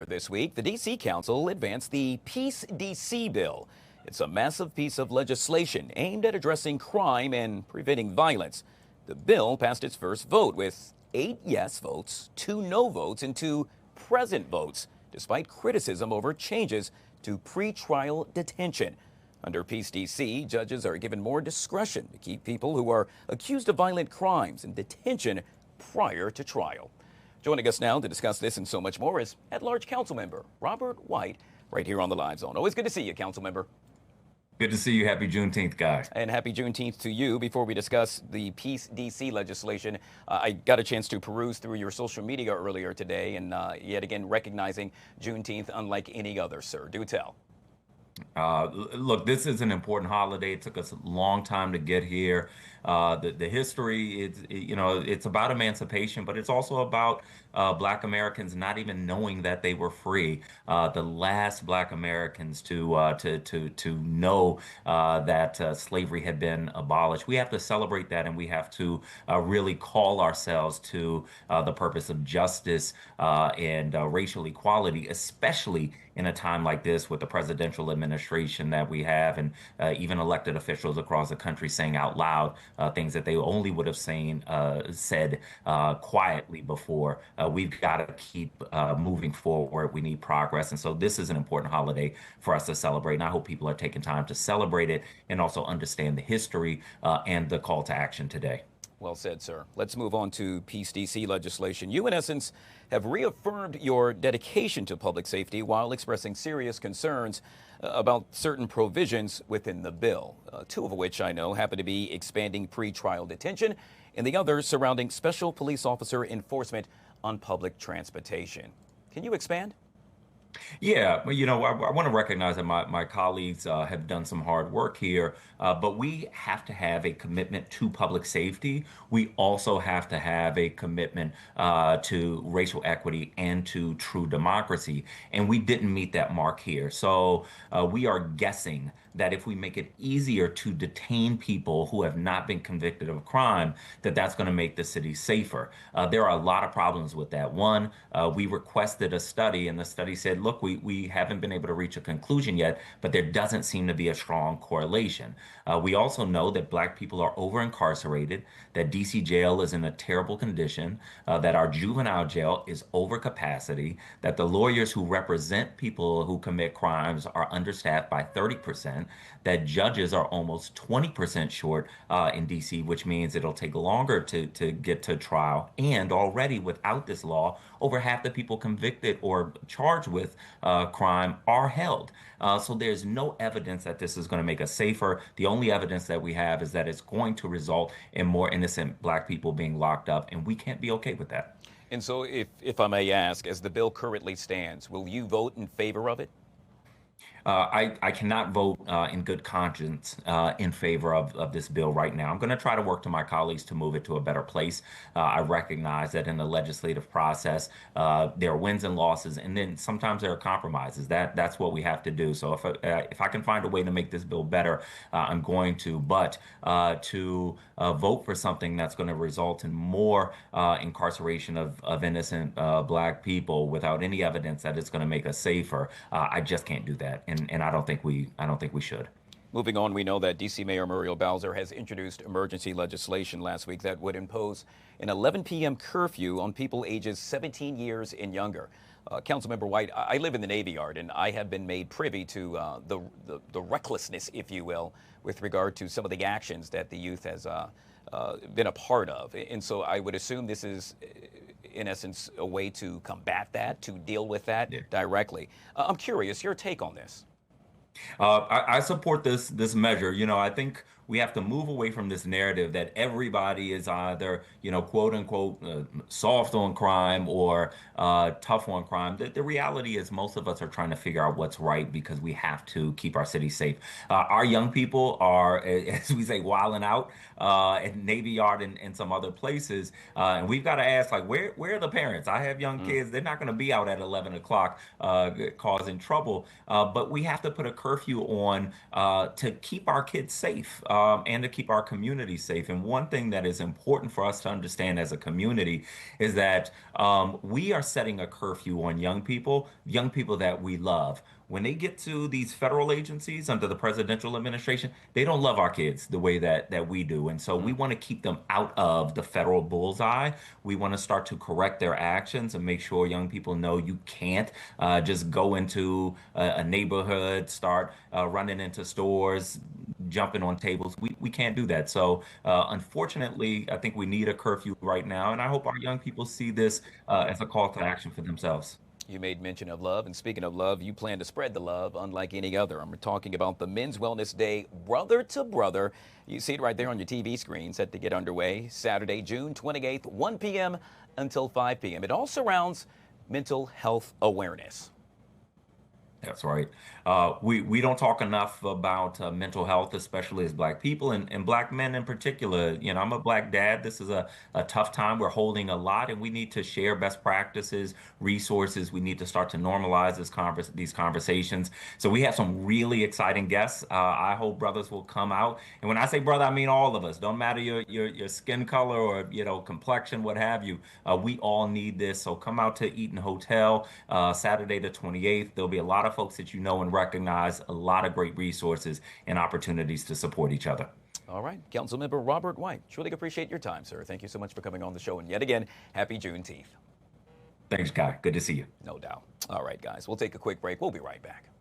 This week, the D.C. Council advanced the Peace D.C. bill. It's a massive piece of legislation aimed at addressing crime and preventing violence. The bill passed its first vote with 8 yes votes, 2 no votes, and 2 present votes, despite criticism over changes to pretrial detention. Under Peace D.C., judges are given more discretion to keep people who are accused of violent crimes in detention prior to trial. Joining us now to discuss this and so much more is at-large Councilmember Robert White, right here on the Live Zone. Always good to see you, Councilmember. Good to see you. Happy Juneteenth, guys. And happy Juneteenth to you. Before we discuss the Peace D.C. legislation, I got a chance to peruse through your social media earlier today, and yet again recognizing Juneteenth unlike any other, sir. Do tell. Look, this is an important holiday. It took us a long time to get here. The history, it's about emancipation, but it's also about Black Americans not even knowing that they were free. The last Black Americans to know that slavery had been abolished. We have to celebrate that, and we have to really call ourselves to the purpose of justice and racial equality, especially in a time like this with the presidential administration that we have, and even elected officials across the country saying out loud things that they only would have said quietly before. We've got to keep moving forward. We need progress. And so this is an important holiday for us to celebrate. And I hope people are taking time to celebrate it and also understand the history and the call to action today. Well said, sir. Let's move on to Peace D.C. legislation. You, in essence, have reaffirmed your dedication to public safety while expressing serious concerns about certain provisions within the bill, 2 of which I know happen to be expanding pretrial detention and the other surrounding special police officer enforcement on public transportation. Can you expand? Yeah, well, I want to recognize that my colleagues have done some hard work here, but we have to have a commitment to public safety. We also have to have a commitment to racial equity and to true democracy. And we didn't meet that mark here. So we are guessing that if we make it easier to detain people who have not been convicted of crime, that's going to make the city safer. There are a lot of problems with that. One, we requested a study, and the study said, look, we haven't been able to reach a conclusion yet, but there doesn't seem to be a strong correlation. We also know that Black people are over incarcerated, that DC jail is in a terrible condition, that our juvenile jail is over capacity, that the lawyers who represent people who commit crimes are understaffed by 30%, that judges are almost 20% short in DC, which means it'll take longer to get to trial. And already without this law, over half the people convicted or charged with crime are held. So there's no evidence that this is going to make us safer. The only evidence that we have is that it's going to result in more innocent Black people being locked up, and we can't be okay with that. And so if I may ask, as the bill currently stands, will you vote in favor of it? I cannot vote in good conscience in favor of this bill right now. I'm going to try to work to my colleagues to move it to a better place. I recognize that in the legislative process, there are wins and losses, and then sometimes there are compromises. That's what we have to do. So if I can find a way to make this bill better, I'm going to. But to vote for something that's going to result in more incarceration of innocent Black people without any evidence that it's going to make us safer, I just can't do that. And I don't think we should. Moving on, we know that D.C. Mayor Muriel has introduced emergency legislation last week that would impose an 11 p.m. curfew on people ages 17 years and younger. Councilmember White, I live in the Navy Yard, and I have been made privy to the recklessness, if you will, with regard to some of the actions that the youth has been a part of. And so I would assume this is, in essence, a way to combat that, to deal with that directly. I'm curious, your take on this. I support this measure. I think we have to move away from this narrative that everybody is either, quote unquote, soft on crime or tough on crime. The reality is most of us are trying to figure out what's right because we have to keep our city safe. Our young people are, as we say, wilding out at Navy Yard and some other places. And we've got to ask, like, where are the parents? I have young kids. They're not going to be out at 11 o'clock causing trouble. But we have to put a curfew on to keep our kids safe. and to keep our community safe. And one thing that is important for us to understand as a community is that we are setting a curfew on young people that we love. When they get to these federal agencies under the presidential administration, they don't love our kids the way that we do. And so we want to keep them out of the federal bullseye. We want to start to correct their actions and make sure young people know you can't just go into a neighborhood, start running into stores, jumping on tables. We can't do that. So unfortunately, I think we need a curfew right now. And I hope our young people see this as a call to action for themselves. You made mention of love, and speaking of love, you plan to spread the love unlike any other. I'm talking about the Men's Wellness Day, Brother to Brother. You see it right there on your TV screen, set to get underway Saturday, June 28th, 1 p.m. until 5 p.m. It all surrounds mental health awareness. That's right. We don't talk enough about mental health, especially as Black people and Black men in particular. You know, I'm a Black dad. This is a tough time. We're holding a lot, and we need to share best practices, resources. We need to start to normalize these conversations. So we have some really exciting guests. I hope brothers will come out. And when I say brother, I mean all of us. Don't matter your skin color or complexion, what have you. We all need this. So come out to Eaton Hotel Saturday the 28th. There'll be a lot of folks that you know and recognize, a lot of great resources and opportunities to support each other. All right, Councilmember Robert White, truly appreciate your time, sir. Thank you so much for coming on the show. And yet again, happy Juneteenth. Thanks, Guy. Good to see you. No doubt. All right, guys, we'll take a quick break. We'll be right back.